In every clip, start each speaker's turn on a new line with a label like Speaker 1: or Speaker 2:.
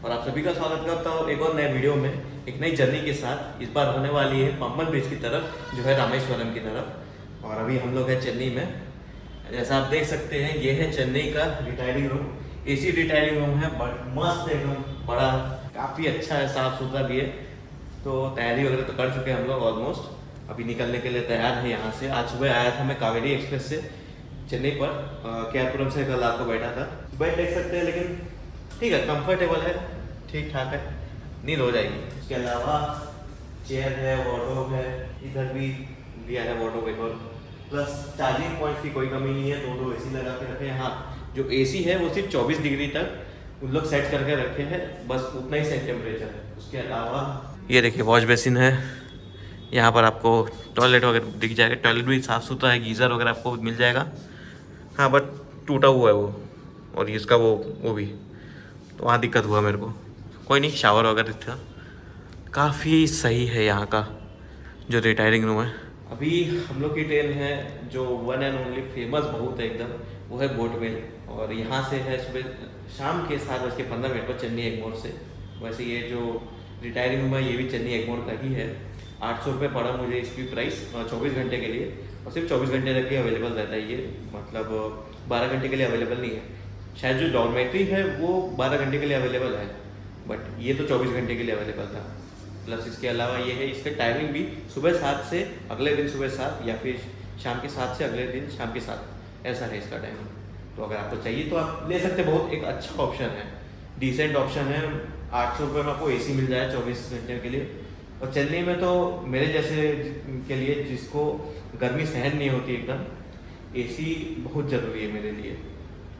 Speaker 1: और आप सभी का स्वागत करता हूँ एक और नए वीडियो में, एक नई जर्नी के साथ। इस बार होने वाली है पंपन ब्रिज की तरफ, जो है रामेश्वरम की तरफ। और अभी हम लोग हैं चेन्नई में। जैसा आप देख सकते हैं, ये है चेन्नई का retiring room. AC retiring room है, बट मस्त एकदम बड़ा, काफ़ी अच्छा है, साफ सुथरा भी है। तो तैयारी वगैरह तो कर चुके हैं हम लोग ऑलमोस्ट। अभी निकलने के लिए तैयार है यहाँ से। आज सुबह आया था मैं कावेरी एक्सप्रेस से चेन्नई पर, केआरपुरम से कल रात को बैठा था। बेड देख सकते हैं, लेकिन ठीक है, कंफर्टेबल है, ठीक ठाक है, नींद हो जाएगी। इसके अलावा चेयर है, वार्डरोब है, इधर भी दिया है वार्डरोब एक और। प्लस चार्जिंग पॉइंट्स की कोई कमी नहीं है, दो एसी लगा के रखे हैं। हाँ, जो एसी है वो सिर्फ 24 डिग्री तक उन लोग सेट करके रखे हैं, बस उतना ही सेट टेम्परेचर है। उसके अलावा ये देखिए वॉश बेसिन है, यहाँ पर आपको टॉयलेट वगैरह दिख जाएगा। टॉयलेट भी साफ़ सुथरा है, गीज़र वगैरह आपको मिल जाएगा। हाँ, बट टूटा हुआ है वो, और इसका वो भी, तो वहाँ दिक्कत हुआ मेरे को। कोई नहीं, शावर वगैरह था। काफ़ी सही है यहाँ का जो रिटायरिंग रूम है। अभी हम लोग की ट्रेन है जो वन एंड ओनली फेमस बहुत है एकदम, वो है बोट मेल। और यहाँ से है सुबह शाम के 7:15 पर चेन्नई एगमोर से। वैसे ये जो रिटायरिंग रूम है ये भी चेन्नई एगमोर का ही है। 800 रुपये पड़ा मुझे इसकी प्राइस 24 घंटे के लिए, और सिर्फ 24 घंटे तक ही अवेलेबल रहता है ये, मतलब 12 घंटे के लिए अवेलेबल नहीं है। शायद जो डॉर्मेट्री है वो 12 घंटे के लिए अवेलेबल है, बट ये तो 24 घंटे के लिए अवेलेबल था। प्लस इसके अलावा ये है, इसका टाइमिंग भी सुबह 7 से अगले दिन सुबह 7, या फिर शाम के 7 से अगले दिन शाम के 7, ऐसा है इसका टाइमिंग। तो अगर आपको चाहिए तो आप ले सकते, बहुत एक अच्छा ऑप्शन है, डिसेंट ऑप्शन है। 800 रुपये में आपको AC मिल जाए 24 घंटे के लिए। और चेन्नई में तो मेरे जैसे के लिए, जिसको गर्मी सहन नहीं होती एकदम, AC बहुत ज़रूरी है मेरे लिए,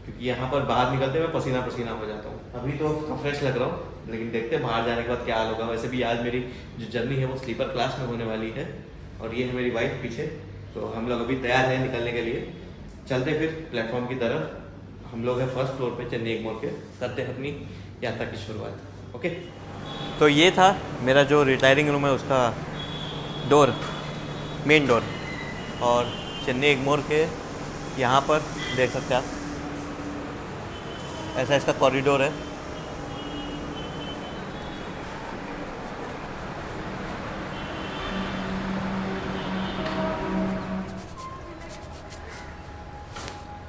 Speaker 1: क्योंकि यहाँ पर बाहर निकलते मैं पसीना पसीना हो जाता हूँ। अभी तो फ्रेश लग रहा हूँ, लेकिन देखते हैं बाहर जाने के बाद क्या हाल होगा। वैसे भी आज मेरी जो जर्नी है वो स्लीपर क्लास में होने वाली है, और ये है मेरी वाइफ पीछे। तो हम लोग अभी तैयार हैं निकलने के लिए। चलते फिर प्लेटफॉर्म की तरफ। हम लोग हैं फर्स्ट फ्लोर पे चेन्नई एगमोर के, करते हैं अपनी यात्रा की शुरुआत। ओके, तो ये था मेरा जो रिटायरिंग रूम है उसका डोर, मेन डोर। और चेन्नई एगमोर के यहाँ पर देख सकते हैं आप, ऐसा इसका कॉरिडोर है।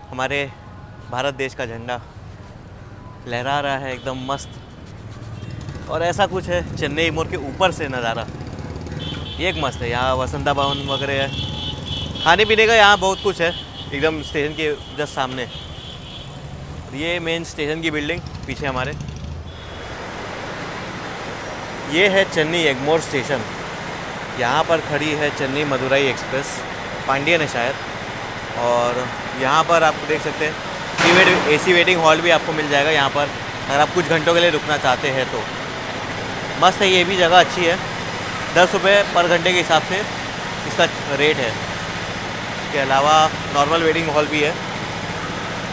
Speaker 1: हमारे भारत देश का झंडा लहरा रहा है एकदम मस्त। और ऐसा कुछ है चेन्नई एगमोर के ऊपर से नज़ारा, ये एक मस्त है। यहाँ वसंता भवन वगैरह है, खाने पीने का यहाँ बहुत कुछ है एकदम स्टेशन के जस्ट सामने। ये मेन स्टेशन की बिल्डिंग पीछे हमारे, ये है चेन्नई एगमोर स्टेशन। यहाँ पर खड़ी है चेन्नई मदुराई एक्सप्रेस, पांडियन है शायद। और यहाँ पर आप देख सकते हैं AC वेटिंग हॉल भी आपको मिल जाएगा यहाँ पर, अगर आप कुछ घंटों के लिए रुकना चाहते हैं तो। मस्त है, ये भी जगह अच्छी है। 10 रुपये पर घंटे के हिसाब से इसका रेट है। इसके अलावा नॉर्मल वेटिंग हॉल भी है,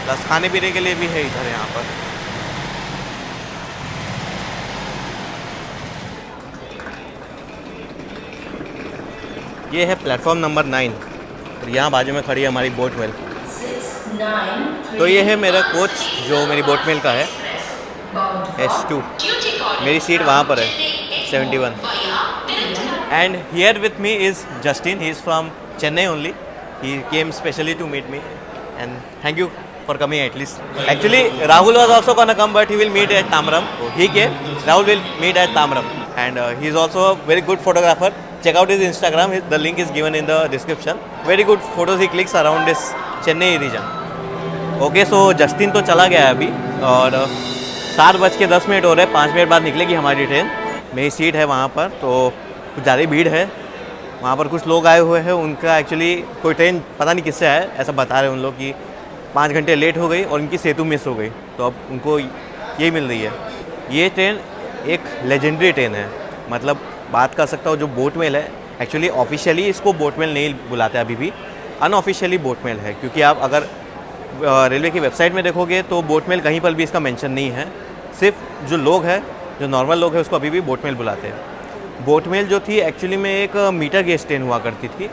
Speaker 1: प्लस खाने पीने के लिए भी है इधर यहाँ पर। ये है प्लेटफॉर्म नंबर 9, और यहाँ बाजू में खड़ी है हमारी बोट मेल। तो ये है मेरा कोच जो मेरी बोट मेल का है, S2। मेरी सीट वहाँ पर है 71। And here with me is Justin, he is from Chennai only. He came specially to meet me, and thank you for coming at least. Actually, Rahul was also gonna come, but he will meet at Tamram. He came. Rahul will meet at Tamram, and he is also a very good photographer. Check out his Instagram. The link is given in the description. Very good photos he clicks around this Chennai region. Okay, so Justin तो चला गया है अभी, और 7:10 हो रहे हैं। 5 minute बाद निकलेगी हमारी ट्रेन। मेरी सीट है वहाँ पर, तो कुछ ज़्यादा भीड़ है वहाँ पर। कुछ लोग आए हुए हैं, उनका एक्चुअली कोई ट्रेन पता नहीं किससे है, ऐसा बता रहे हैं उन लोग कि 5 घंटे लेट हो गई और उनकी सेतु मिस हो गई, तो अब उनको यही मिल रही है। ये ट्रेन एक लेजेंडरी ट्रेन है, मतलब बात कर सकता हूँ। जो बोट मेल है, एक्चुअली ऑफिशियली इसको बोट मेल नहीं बुलाते अभी भी, अनऑफिशियली बोट मेल है। क्योंकि आप अगर रेलवे की वेबसाइट में देखोगे तो बोट मेल कहीं पर भी इसका मेंशन नहीं है। सिर्फ जो लोग हैं, जो नॉर्मल लोग हैं, उसको अभी भी बोट मेल बुलाते हैं। बोट मेल जो थी एक्चुअली में एक मीटर गेज ट्रेन हुआ करती थी,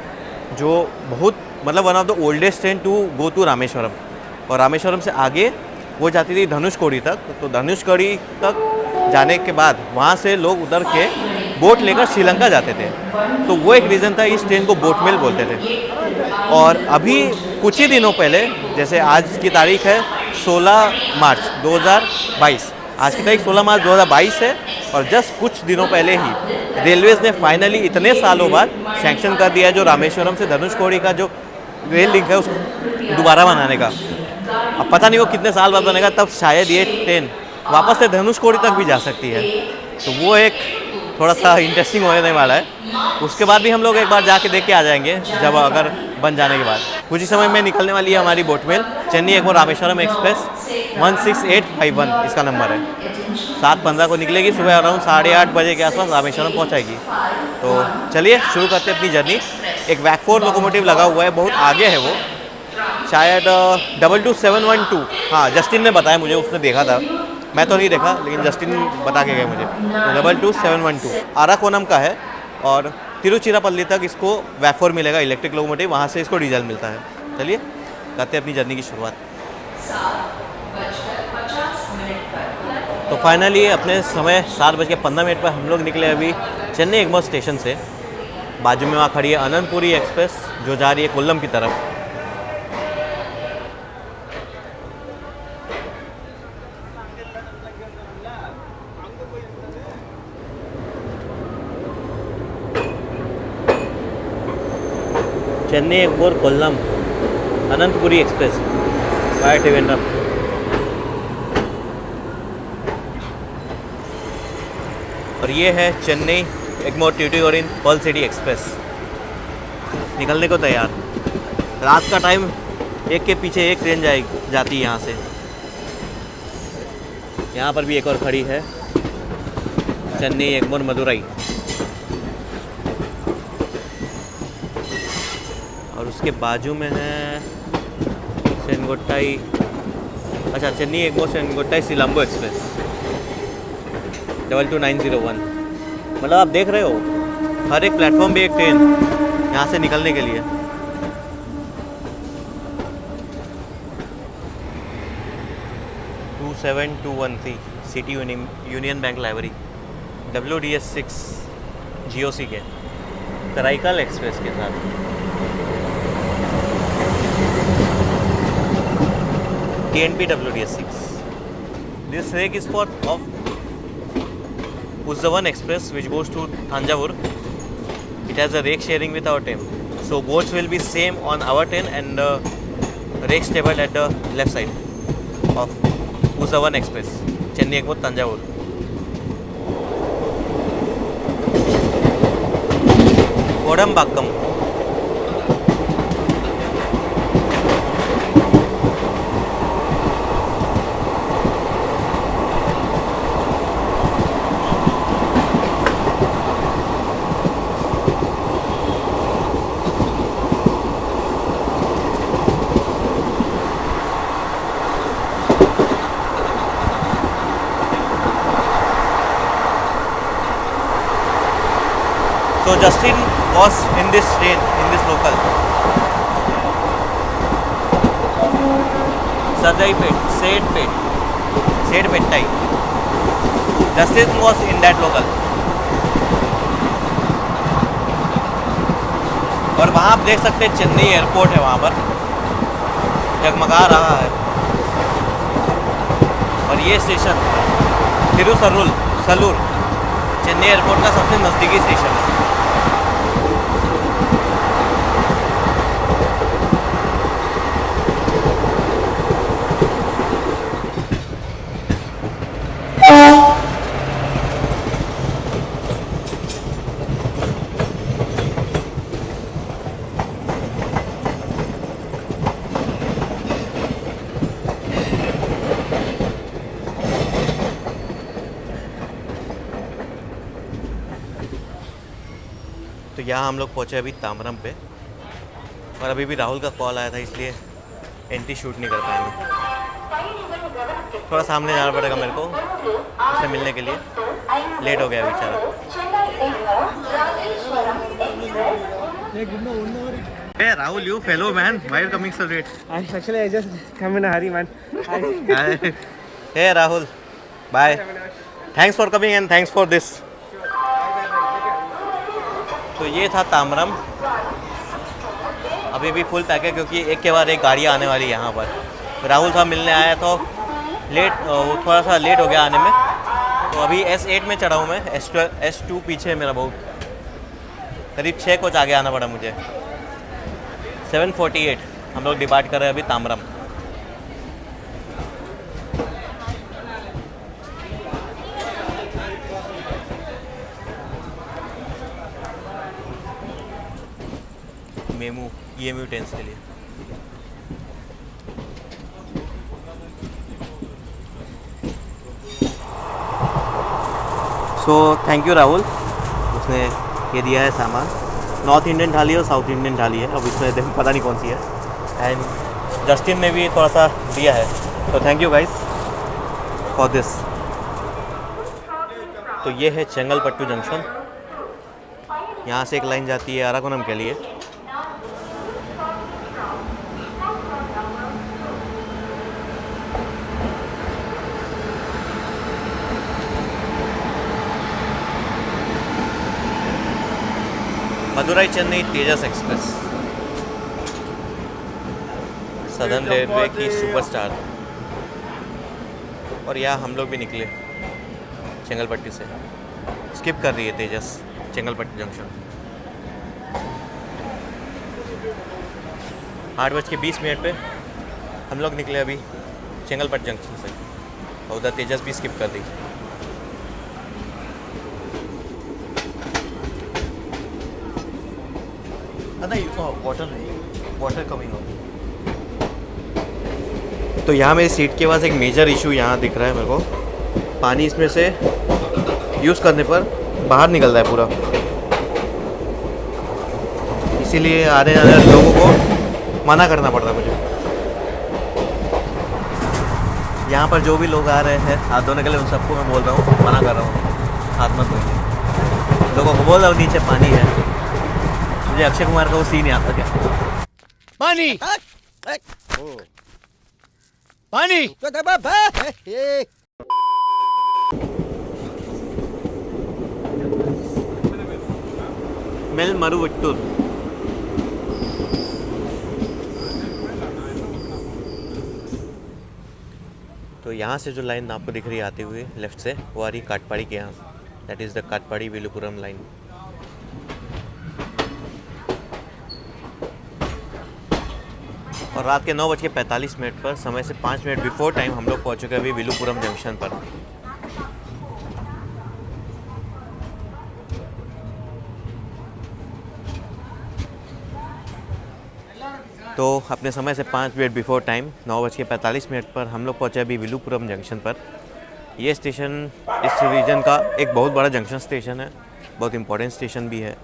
Speaker 1: जो बहुत मतलब one of the oldest train to go to Rameswaram. और रामेश्वरम से आगे वो जाती थी धनुषकोडी तक। तो धनुषकोडी तक जाने के बाद वहाँ से लोग उधर के बोट लेकर श्रीलंका जाते थे। तो वो एक रीज़न था, इस ट्रेन को बोट मेल बोलते थे। और अभी कुछ ही दिनों पहले, जैसे आज की तारीख है 16 मार्च 2022, आज की तारीख 16 मार्च 2022 है, और जस्ट कुछ दिनों पहले ही रेलवेज़ ने फाइनली इतने सालों बाद सैंक्शन कर दिया जो रामेश्वरम से धनुषकोडी का जो रेल लिंक है उसको दोबारा बनाने का। अब पता नहीं वो कितने साल बाद बनेगा, तब शायद ये ट्रेन वापस से धनुषकोडी तक भी जा सकती है। तो वो एक थोड़ा सा इंटरेस्टिंग होने वाला है। उसके बाद भी हम लोग एक बार जाके देख के आ जाएंगे, जब अगर बन जाने के बाद। कुछ ही समय में निकलने वाली है हमारी boat mail, Chennai Egmore Rameswaram express 16851 इसका नंबर है। 7:15 को निकलेगी, सुबह अराउंड 8:30 बजे के आसपास रामेश्वरम पहुंचाएगी। तो चलिए शुरू करते हैं अपनी जर्नी। एक वैक4 लोकोमोटिव लगा हुआ है, बहुत आगे है वो, शायद 22712। हाँ, जस्टिन ने बताया मुझे, उसने देखा था, मैं तो नहीं देखा, लेकिन जस्टिन बता के गए मुझे। 22712 आराकोनम का है, और तिरुचिरापल्ली तक इसको वैक4 मिलेगा, इलेक्ट्रिक लोकोमोटिव, वहाँ से इसको डीजल मिलता है। चलिए करते हैं अपनी जर्नी की शुरुआत। तो फाइनली अपने समय 7:15 पर हम लोग निकले अभी चेन्नई एगमोर स्टेशन से। बाजू में वहाँ खड़ी है अनंतपुरी एक्सप्रेस जो जा रही है कोल्लम की तरफ। Chennai Egmore Kollam Ananthapuri express via Trivandrum. और ये है Chennai Egmore Tuticorin pearl city express, निकलने को तैयार। रात का टाइम, एक के पीछे एक ट्रेन जाती है यहाँ से। यहाँ पर भी एक और खड़ी है, चेन्नई एगमोर मदुरई। और उसके बाजू में है सेनगोट्टाई, अच्छा, चेन्नई एगमोर सेनगोट्टाई सिलंबो एक्सप्रेस 22901। मतलब आप देख रहे हो, हर एक प्लेटफॉर्म पे एक ट्रेन यहाँ से निकलने के लिए। (27) city union bank library, WDS6 GOC के कराईकल एक्सप्रेस के साथ। TNP WDS6. This rake is of Uzhavan Express which goes to Thanjavur. It has a rake sharing with our train. So boats will be same on our train and rake stable at the left side of Uzhavan Express, Chennai Egmore Thanjavur. Kodambakkam. So Justin was in this train, in this local. Sadaipet, Sedpettai. Justin was in that local. और वहाँ आप देख सकते हैं Chennai airport है, वहाँ पर जगमगा रहा है। और ये स्टेशन तिरुसल्लूर चेन्नई एयरपोर्ट का सबसे नज़दीकी स्टेशन है। तो यहाँ हम लोग पहुँचे अभी तामरम पे, और अभी भी राहुल का कॉल आया था, इसलिए एंट्री शूट नहीं कर पाएंगे। थोड़ा सामने जाना पड़ेगा मेरे को उससे मिलने के लिए, लेट हो गया बेचारा। Hey Rahul, you fellow man, why are you coming so late?
Speaker 2: Actually, I just come in a hurry, man.
Speaker 1: Hey Rahul, bye. Thanks for coming and thanks for this. तो ये था तामरम। अभी भी फुल पैक है क्योंकि एक के बाद एक गाड़ियाँ आने वाली है यहाँ पर। राहुल साहब मिलने आया तो वो थोड़ा सा लेट हो गया आने में। तो अभी S8 में चढ़ा हूँ मैं, S2 पीछे है मेरा बहुत। करीब 6 कोच आगे आना पड़ा मुझे। 7:48 हम लोग डिपार्ट कर रहे हैं अभी तामरम। मेमू EMU टेंस के लिए। सो थैंक यू राहुल, उसने ये दिया है सामान। नॉर्थ इंडियन थाली और साउथ इंडियन थाली है, अब इसमें पता नहीं कौन सी है। एंड जस्टिन ने भी थोड़ा सा दिया है, तो thank you guys for this. तो ये है चेंगलपट्टू जंक्शन। यहाँ से एक लाइन जाती है अराकोनम के लिए। मदुरई चेन्नई तेजस एक्सप्रेस, सदर्न रेलवे की सुपरस्टार। और यहाँ हम लोग भी निकले चेंगलपट्टी से। स्किप कर रही है तेजस चेंगलपट्टी जंक्शन। 8:20 पे हम लोग निकले अभी चेंगलपट्टी जंक्शन से, और उधर तेजस भी स्किप कर दी। नहीं वाटर नहीं, वाटर कमिंग हो। तो यहाँ मेरी सीट के पास एक मेजर इशू यहाँ दिख रहा है मेरे को। पानी इसमें से यूज़ करने पर बाहर निकल रहा है पूरा, इसीलिए आने जाने वाले लोगों को मना करना पड़ रहा है मुझे। यहाँ पर जो भी लोग आ रहे हैं हाथ धोने के लिए, उन सबको मैं बोल रहा हूँ, मना कर रहा हूँ हाथ मत धोइए। लोगों को बोल रहा हूँ नीचे पानी है। मुझे अक्षय कुमार का वो सीन याद आ गया। पानी पानी मेल मरुवट्टूर। तो यहाँ से जो लाइन आपको दिख रही है आते हुए लेफ्ट से, वो आ रही काटपाड़ी के यहाँ। That is the Katpadi Villupuram line. और रात के 9:45 पर, समय से 5 मिनट बिफोर टाइम हम लोग पहुँच चुके अभी विलुपुरम जंक्शन पर। तो अपने समय से 5 मिनट बिफोर टाइम 9:45 पर हम लोग पहुँचे अभी विलुपुरम जंक्शन पर। ये स्टेशन इस रीजन का एक बहुत बड़ा जंक्शन स्टेशन है, बहुत इंपॉर्टेंट स्टेशन भी है।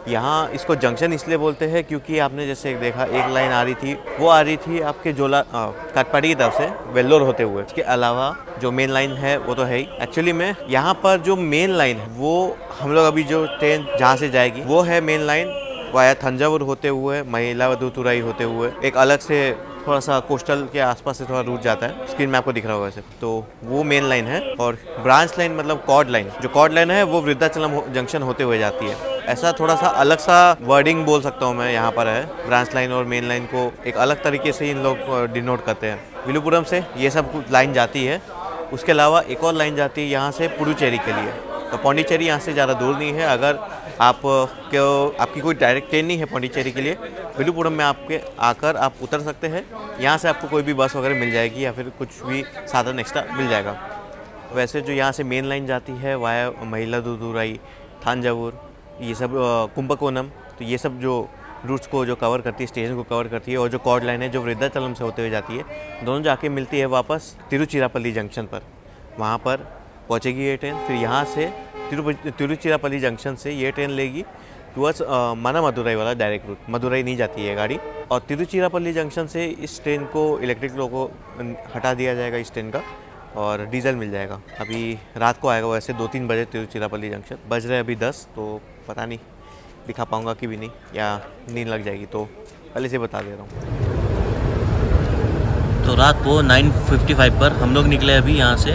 Speaker 1: यहाँ इसको जंक्शन इसलिए बोलते हैं क्योंकि आपने जैसे देखा एक लाइन आ रही थी, वो आ रही थी आपके जोला काटपाड़ी की तरफ से वेल्लोर होते हुए। इसके अलावा जो मेन लाइन है वो तो है ही। एक्चुअली में यहाँ पर जो मेन लाइन है वो हम लोग अभी जो ट्रेन जहाँ से जाएगी वो है मेन लाइन वाया थंजावुर होते हुए, मयिलादुथुराई होते हुए, एक अलग से थोड़ा सा कोस्टल के आसपास से थोड़ा रूट जाता है। स्क्रीन में आपको दिख रहा होगा वैसे, तो वो मेन लाइन है। और ब्रांच लाइन मतलब कॉर्ड लाइन, जो कॉर्ड लाइन है वो वृद्धाचलम जंक्शन होते हुए जाती है। ऐसा थोड़ा सा अलग सा वर्डिंग बोल सकता हूँ मैं यहाँ पर है। ब्रांच लाइन और मेन लाइन को एक अलग तरीके से इन लोग डिनोट करते हैं। विलुपुरम से ये सब लाइन जाती है। उसके अलावा एक और लाइन जाती है यहाँ से पुडुचेरी के लिए। तो पौंडीचेरी यहाँ से ज़्यादा दूर नहीं है। अगर आपकी कोई डायरेक्ट ट्रेन नहीं है पौंडीचेरी के लिए, विलुपुरम में आपके आकर आप उतर सकते हैं। यहाँ से आपको कोई भी बस वगैरह मिल जाएगी या फिर कुछ भी साधन एक्स्ट्रा मिल जाएगा। वैसे जो यहाँ से मेन लाइन जाती है वाया मयिलादुथुराई, थांजावुर, ये सब कुंभकोणम, तो ये सब जो रूट्स को जो कवर करती है, स्टेशन को कवर करती है। और जो कॉर्ड लाइन है जो वृद्धाचलम से होते हुए जाती है, दोनों जाके मिलती है वापस तिरुचिरापल्ली जंक्शन पर। वहाँ पर पहुँचेगी ये ट्रेन। फिर यहाँ से तिरुचिरापल्ली जंक्शन से ये ट्रेन लेगी टूवर्ड्स माना मदुरई वाला डायरेक्ट रूट। मदुरई नहीं जाती है गाड़ी। और तिरुचिरापल्ली जंक्शन से इस ट्रेन को, इलेक्ट्रिक लोको हटा दिया जाएगा इस ट्रेन का, और डीजल मिल जाएगा। अभी रात को आएगा वैसे 2-3 बजे तिरुचिरापल्ली जंक्शन। बज रहे अभी 10, तो पता नहीं दिखा पाऊँगा कि भी नहीं, या नींद लग जाएगी, तो पहले से बता दे रहा हूँ। तो रात को 9:55 पर हम लोग निकले अभी यहाँ से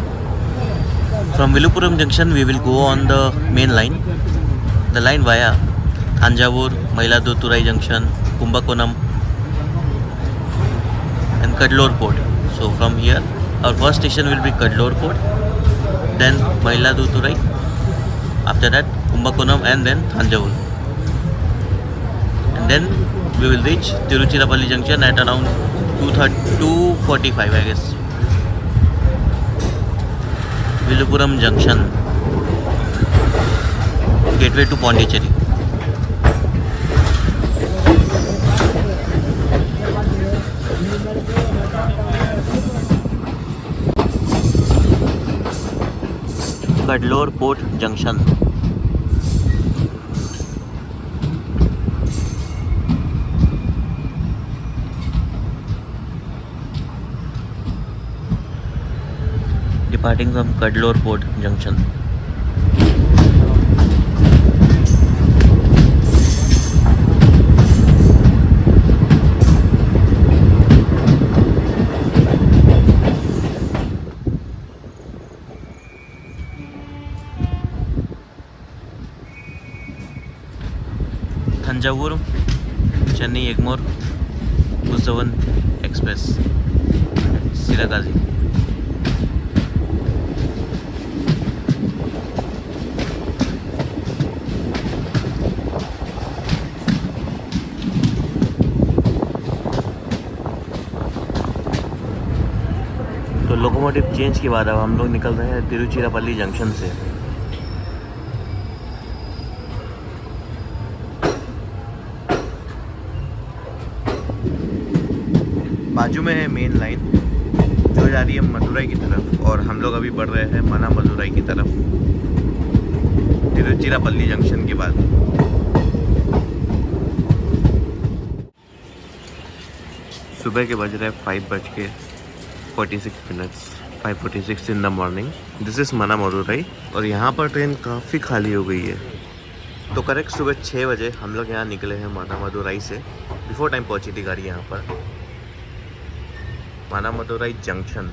Speaker 1: From Vilupuram junction, we will go on the main line. The line via Thanjavur, Mailaduturai junction, Kumbakonam, and Kadalur port. So from here, our first station will be Kadalur port, then Mailaduturai. After that, Kumbakonam, and then Thanjavur. And then we will reach Tiruchirappalli junction at around 2:45, I guess. Vilupuram junction, gateway to Pondicherry. Kadalur Port Junction. Departing from Kadalur Port Junction. Thanjavur Chennai Egmore Buzhavan Express, Siragazi. तो locomotive change के बाद अब हम लोग निकल रहे हैं Tiruchirappalli junction से। बाजू में है मेन लाइन जो जा रही है मदुरई की तरफ, और हम लोग अभी बढ़ रहे हैं मना मदुरई की तरफ तिरुचिरापल्ली जंक्शन के बाद। सुबह के बज रहे 5:46 5:46 in the morning. This is मना मदुरई, और यहाँ पर ट्रेन काफ़ी खाली हो गई है। तो करेक्ट सुबह 6 बजे हम लोग यहाँ निकले हैं मना मदुरई से। बिफोर टाइम पहुँची थी गाड़ी यहाँ पर मना मदुरई जंक्शन।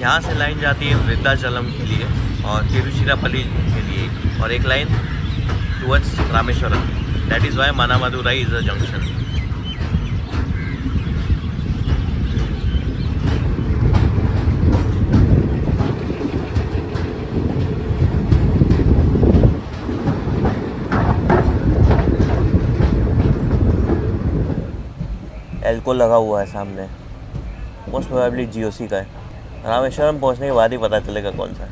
Speaker 1: यहाँ से लाइन जाती है वृद्धाचलम के लिए और तिरुचिरापल्ली के लिए, और एक line towards Rameswaram. That is why मना मदुरई इज़ अ जंक्शन। एल्को लगा हुआ है सामने, मोस्ट प्रोबेबली जीओसी का है। रामेश्वरम पहुंचने के बाद ही पता चलेगा कौन सा है।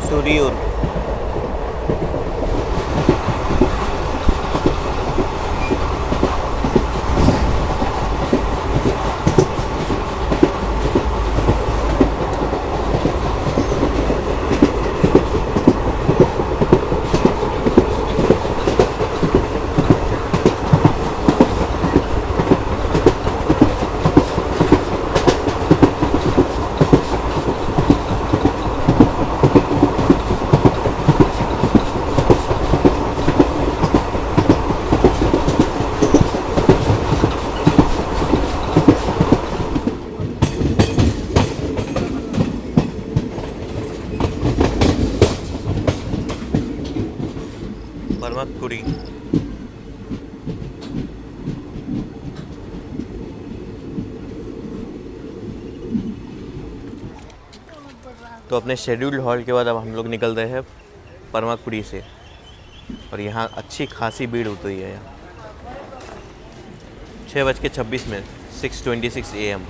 Speaker 1: सुरियूर। परमकुड़ी। तो अपने शेड्यूल्ड हॉल के बाद अब हम लोग निकल रहे हैं परमकुड़ी से, और यहाँ अच्छी खासी भीड़ होती है। यहाँ 6:26 6:26 AM।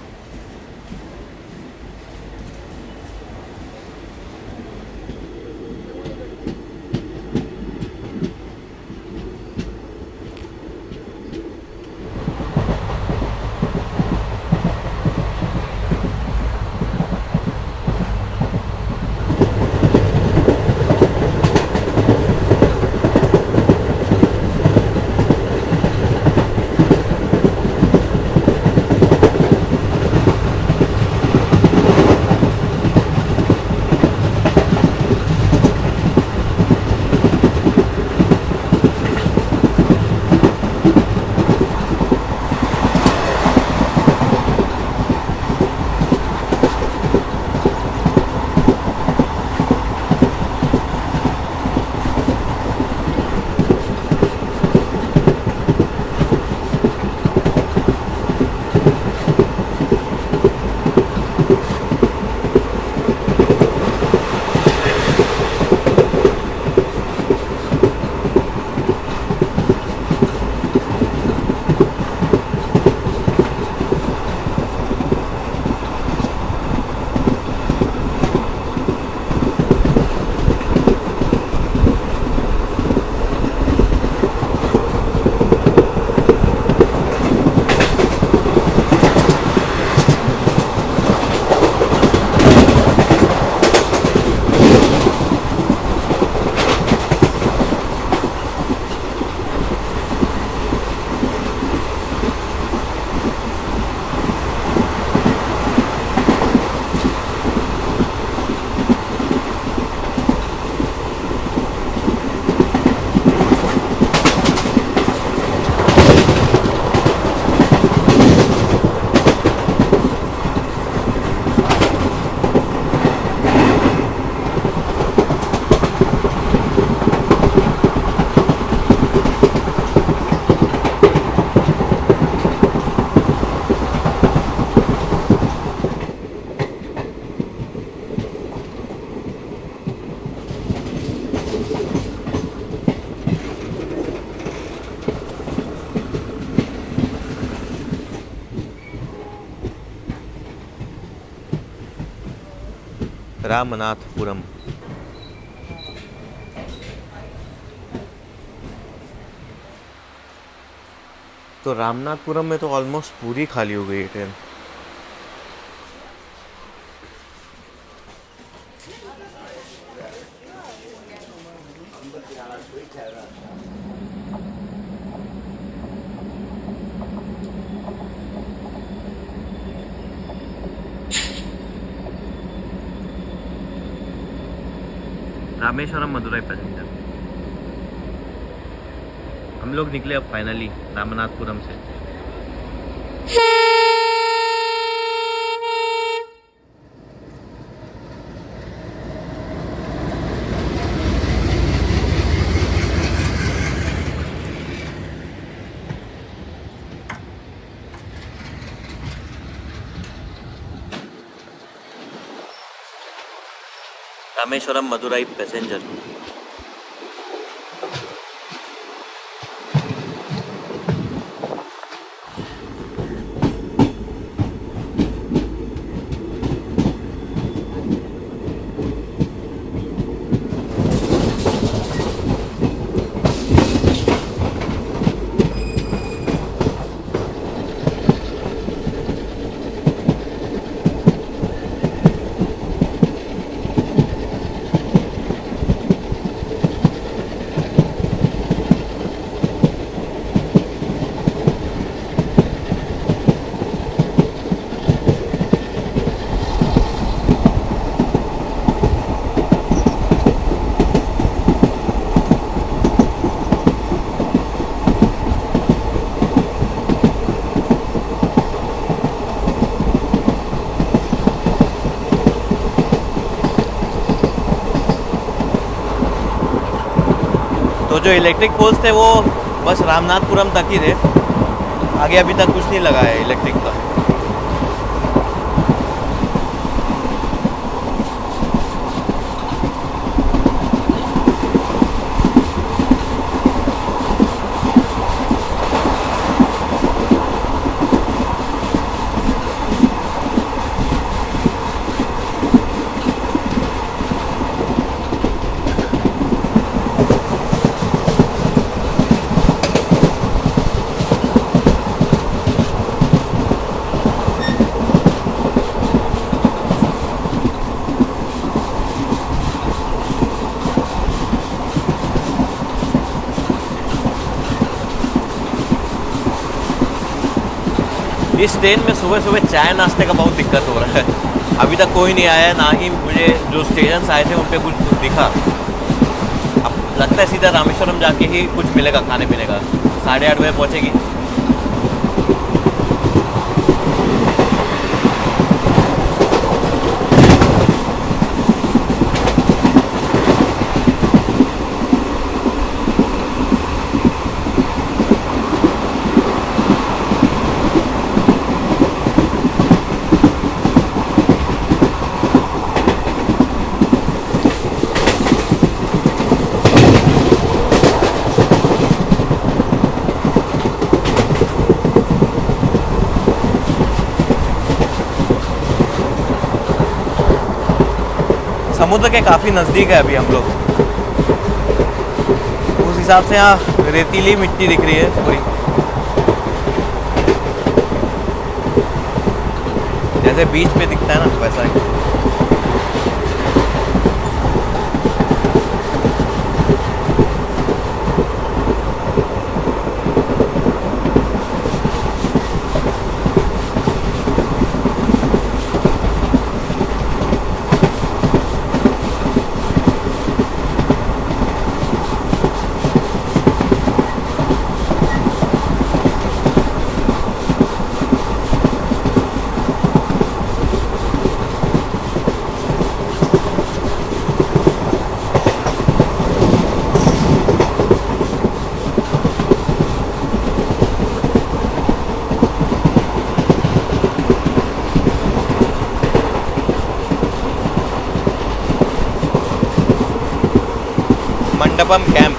Speaker 1: रामनाथपुरम। तो रामनाथपुरम में तो ऑलमोस्ट पूरी खाली हो गई है ट्रेन। रामेश्वरम मदुरई पैसेंजर। हम लोग निकले अब फाइनली रामनाथपुरम से। रामेश्वरम मदुरई पैसेंजर। तो जो इलेक्ट्रिक पोल्स थे वो बस रामनाथपुरम तक ही थे, आगे अभी तक कुछ नहीं लगा है इलेक्ट्रिक का। इस ट्रेन में सुबह सुबह चाय नाश्ते का बहुत दिक्कत हो रहा है। अभी तक कोई नहीं आया, ना ही मुझे जो स्टेशन आए थे उन पे कुछ दिखा। अब लगता है सीधा रामेश्वरम जाके ही कुछ मिलेगा खाने पीने का। 8:30 बजे पहुँचेगी। समुद्र के काफ़ी नज़दीक है अभी हम लोग। उस हिसाब से यहाँ रेतीली मिट्टी दिख रही है पूरी, जैसे बीच पे दिखता है ना वैसा ही। मंडपम कैंप।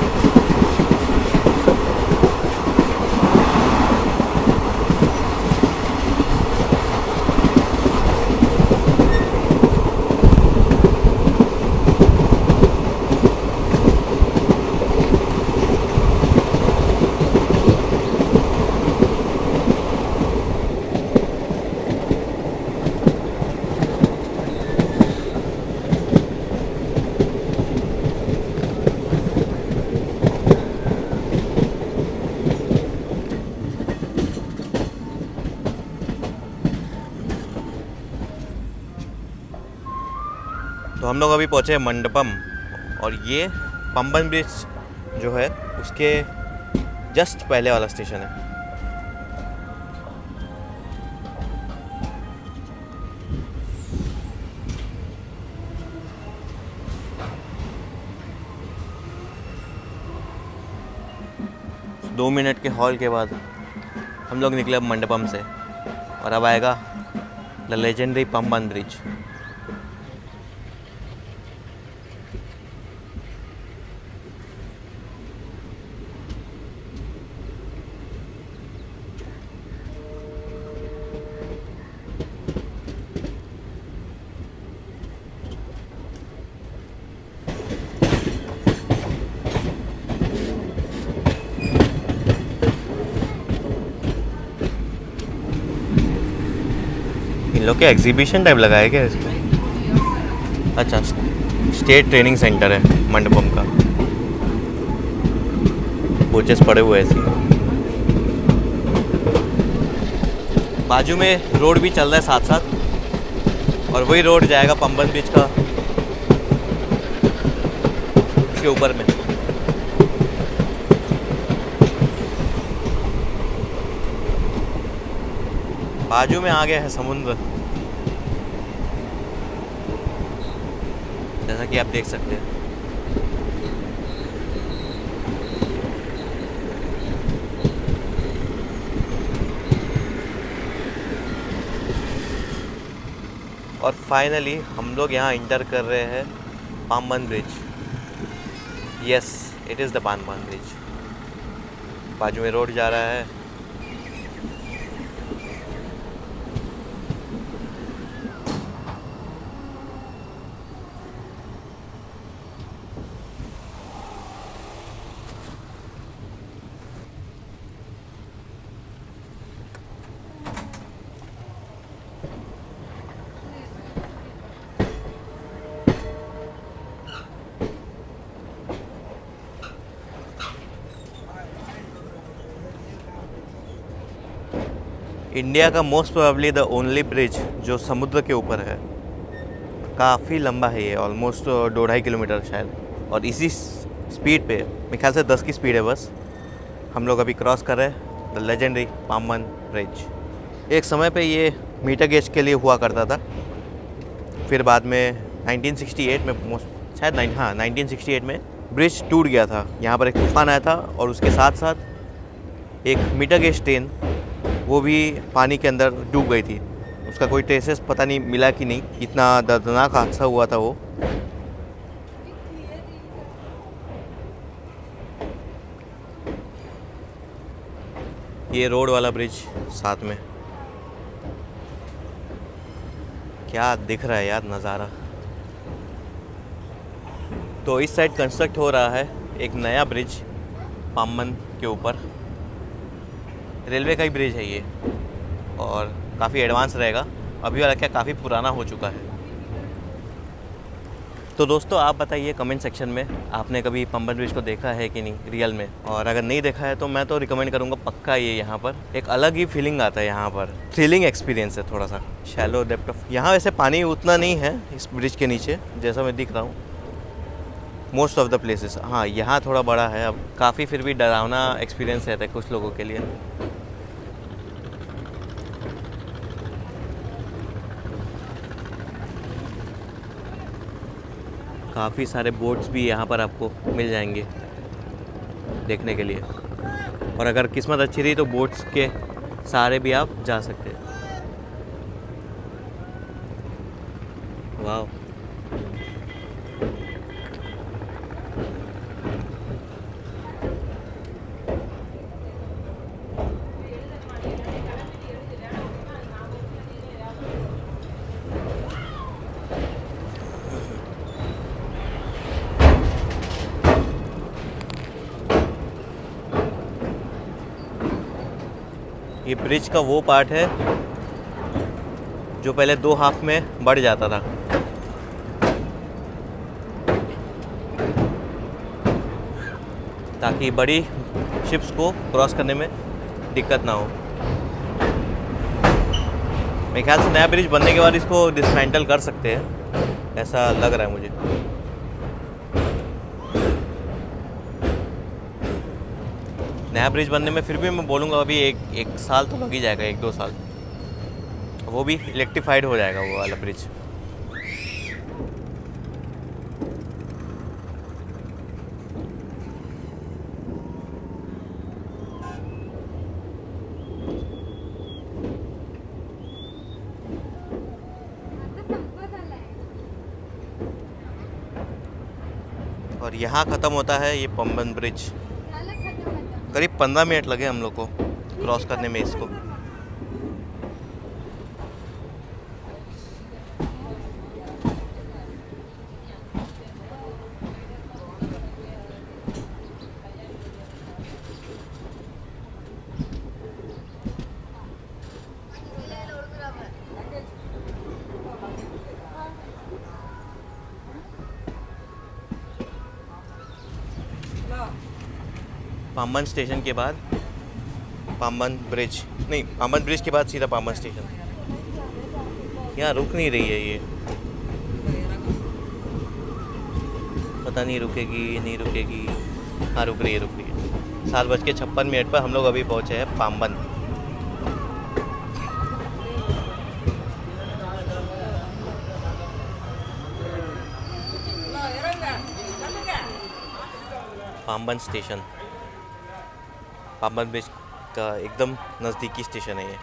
Speaker 1: तो हम लोग अभी पहुँचे हैं मंडपम, और ये पंबन ब्रिज जो है उसके जस्ट पहले वाला स्टेशन है। दो मिनट के हॉल के बाद हम लोग निकले मंडपम से, और अब आएगा द लेजेंडरी पंबन ब्रिज। इन लोग के एग्जीबिशन टाइप लगा है क्या इसमें? अच्छा, स्टेट ट्रेनिंग सेंटर है मंडपम का। कोचेस पड़े हुए ऐसे। बाजू में रोड भी चल रहा है साथ साथ, और वही रोड जाएगा पंबन ब्रिज का उसके ऊपर में। बाजू में आ गया है समुद्र, जैसा कि आप देख सकते हैं। और फाइनली हम लोग यहाँ इंटर कर रहे हैं Pamban bridge. Yes, it is the Pamban bridge. बाजू में रोड जा रहा है। इंडिया का most probably the only bridge जो समुद्र के ऊपर है। काफ़ी लंबा है ये, ऑलमोस्ट 2.5 किलोमीटर शायद। और इसी स्पीड पे, मेरे ख्याल से 10 की स्पीड है बस, हम लोग अभी क्रॉस कर रहे हैं द लेजेंडरी पंबन ब्रिज। एक समय पे ये मीटर गेज के लिए हुआ करता था, फिर बाद में 1968 में शायद 1968 में ब्रिज टूट गया था। यहाँ पर एक तूफान आया था, और उसके साथ साथ एक मीटर गेज ट्रेन वो भी पानी के अंदर डूब गई थी। उसका कोई ट्रेसेस पता नहीं मिला कि नहीं। इतना दर्दनाक हादसा हुआ था वो। ये रोड वाला ब्रिज साथ में, क्या दिख रहा है यार नज़ारा। तो इस साइड कंस्ट्रक्ट हो रहा है एक नया ब्रिज पंबन के ऊपर। रेलवे का ही ब्रिज है ये, और काफ़ी एडवांस रहेगा। अभी वाला क्या काफ़ी पुराना हो चुका है। तो दोस्तों आप बताइए कमेंट सेक्शन में, आपने कभी पंबन ब्रिज को देखा है कि नहीं रियल में। और अगर नहीं देखा है तो मैं तो रिकमेंड करूँगा पक्का। ये यहाँ पर एक अलग ही फीलिंग आता है। यहाँ पर थ्रिलिंग एक्सपीरियंस है थोड़ा सा। शैलो डेप्थ ऑफ, यहाँ वैसे पानी उतना नहीं है इस ब्रिज के नीचे जैसा मैं दिख रहा हूँ मोस्ट ऑफ द प्लेसेस। हाँ, यहाँ थोड़ा बड़ा है। अब काफ़ी फिर भी डरावना एक्सपीरियंस रहता है कुछ लोगों के लिए। काफ़ी सारे बोट्स भी यहाँ पर आपको मिल जाएंगे देखने के लिए, और अगर किस्मत अच्छी रही तो बोट्स के सहारे भी आप जा सकते हैं। वाह, ये ब्रिज का वो पार्ट है जो पहले 2 हाफ में बढ़ जाता था। ताकि बड़ी शिप्स को क्रॉस करने में दिक्कत ना हो। मेरे ख्याल से नया ब्रिज बनने के बाद इसको डिसमेंटल कर सकते हैं। ऐसा लग रहा है मुझे। नया ब्रिज बनने में फिर भी मैं बोलूँगा अभी एक साल तो लग ही जाएगा, 1-2 साल। वो भी इलेक्ट्रीफाइड हो जाएगा वो वाला ब्रिज। और यहाँ ख़त्म होता है ये पंबन ब्रिज। करीब 15 मिनट लगे हम लोग को क्रॉस करने में इसको। पाम्बन स्टेशन के बाद पाम्बन ब्रिज, नहीं पाम्बन ब्रिज के बाद सीधा पाम्बन स्टेशन। यहाँ रुक नहीं रही है ये, पता नहीं रुकेगी नहीं रुकेगी। हाँ रुक रही है। 7:56 पर हम लोग अभी पहुँचे हैं पाम्बन। पाम्बन स्टेशन, पाम्बन ब्रिज का एकदम नज़दीकी स्टेशन है ये।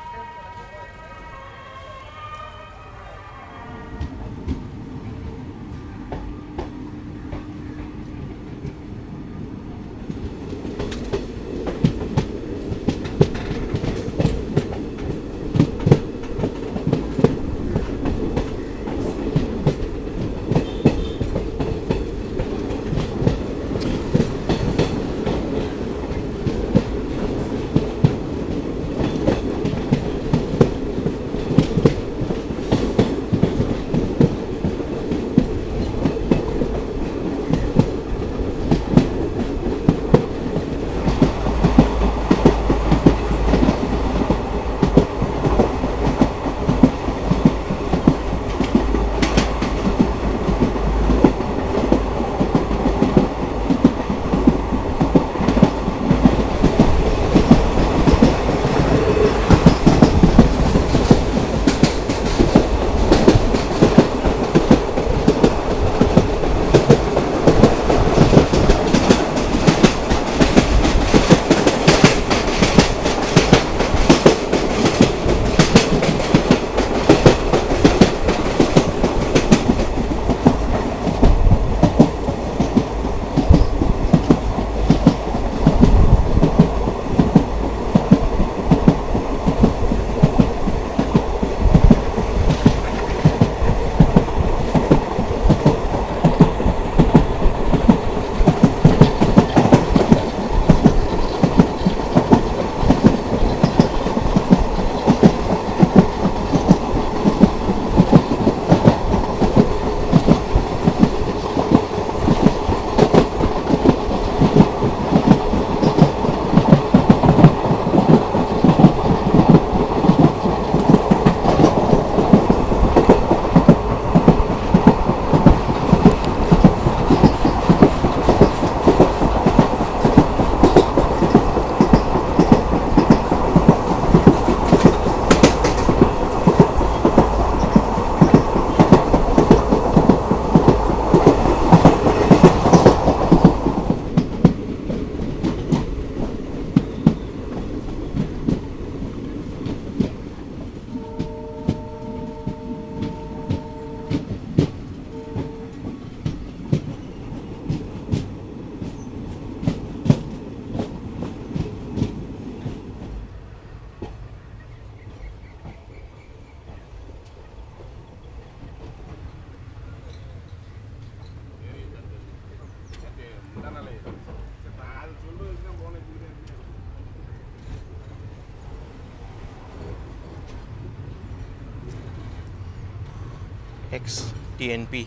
Speaker 1: XTNP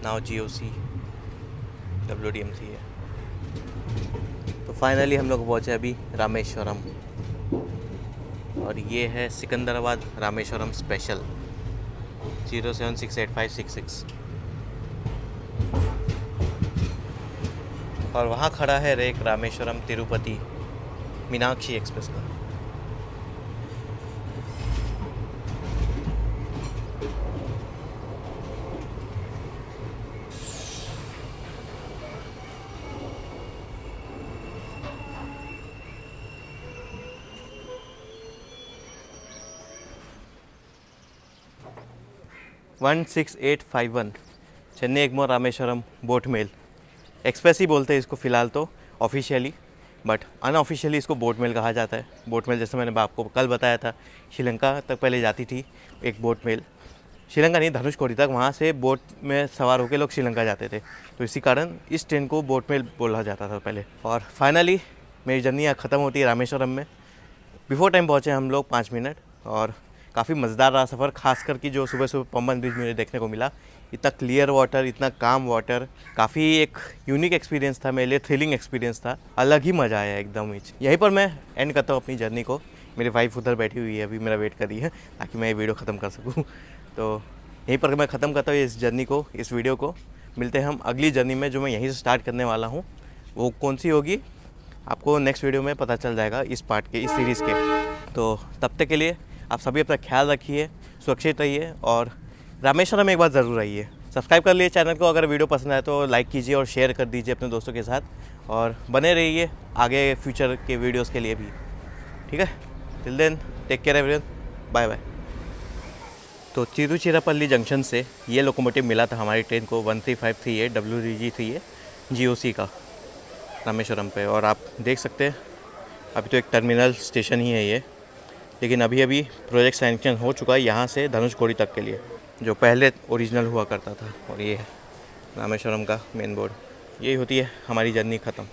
Speaker 1: नाउ GOC WDMC है। तो फाइनली हम लोग पहुँचे अभी रामेश्वरम, और ये है सिकंदराबाद रामेश्वरम स्पेशल 07685666। और वहाँ खड़ा है रेक रामेश्वरम तिरुपति मीनाक्षी एक्सप्रेस का। One 16851 Chennai Egmore Rameswaram boat mail express ही बोलते हैं इसको फ़िलहाल तो ऑफिशियली, बट अनऑफिशियली इसको बोट मेल कहा जाता है। बोट मेल जैसे मैंने आपको कल बताया था, श्रीलंका तक पहले जाती थी एक बोट मेल, श्रीलंका नहीं धनुषकोडी तक, वहाँ से बोट में सवार होकर लोग श्रीलंका जाते थे, तो इसी कारण इस ट्रेन को बोट मेल बोला जाता था पहले। और फाइनली मेरी जर्नी यहाँ ख़त्म होती है रामेश्वरम में। बिफोर टाइम पहुँचे हम लोग 5 मिनट, और काफ़ी मज़ेदार रहा सफ़र, खास कर कि जो सुबह सुबह पंबन ब्रिज मुझे देखने को मिला। इतना क्लियर वाटर, इतना काम वाटर, काफ़ी एक यूनिक एक्सपीरियंस था मेरे लिए, थ्रिलिंग एक्सपीरियंस था, अलग ही मज़ा आया एकदम ही। यहीं पर मैं एंड करता हूँ अपनी जर्नी को। मेरी वाइफ उधर बैठी हुई है, अभी मेरा वेट कर रही है ताकि मैं ये वीडियो ख़त्म कर सकूँ। तो यहीं पर मैं ख़त्म करता हूँ इस जर्नी को, इस वीडियो को। मिलते हैं हम अगली जर्नी में जो मैं यहीं से स्टार्ट करने वाला हूँ। वो कौन सी होगी आपको नेक्स्ट वीडियो में पता चल जाएगा, इस पार्ट के, इस सीरीज़ के। तो तब तक के लिए आप सभी अपना ख्याल रखिए, सुरक्षित रहिए, और रामेश्वरम में एक बार ज़रूर आइए। सब्सक्राइब कर लिए चैनल को, अगर वीडियो पसंद आए तो लाइक कीजिए और शेयर कर दीजिए अपने दोस्तों के साथ, और बने रहिए आगे फ्यूचर के वीडियोस के लिए भी। ठीक है, till then take care everyone, bye bye. तो तिरुचिरापल्ली जंक्शन से ये लोकोमोटिव मिला था हमारी ट्रेन को 13538 WDG3A GOC का रामेश्वरम पे। और आप देख सकते हैं अभी तो एक टर्मिनल स्टेशन ही है ये, लेकिन अभी अभी प्रोजेक्ट सैंक्शन हो चुका है यहाँ से धनुषकोडी तक के लिए, जो पहले ओरिजिनल हुआ करता था। और ये है रामेश्वरम का मेन बोर्ड। यही होती है हमारी जर्नी ख़त्म।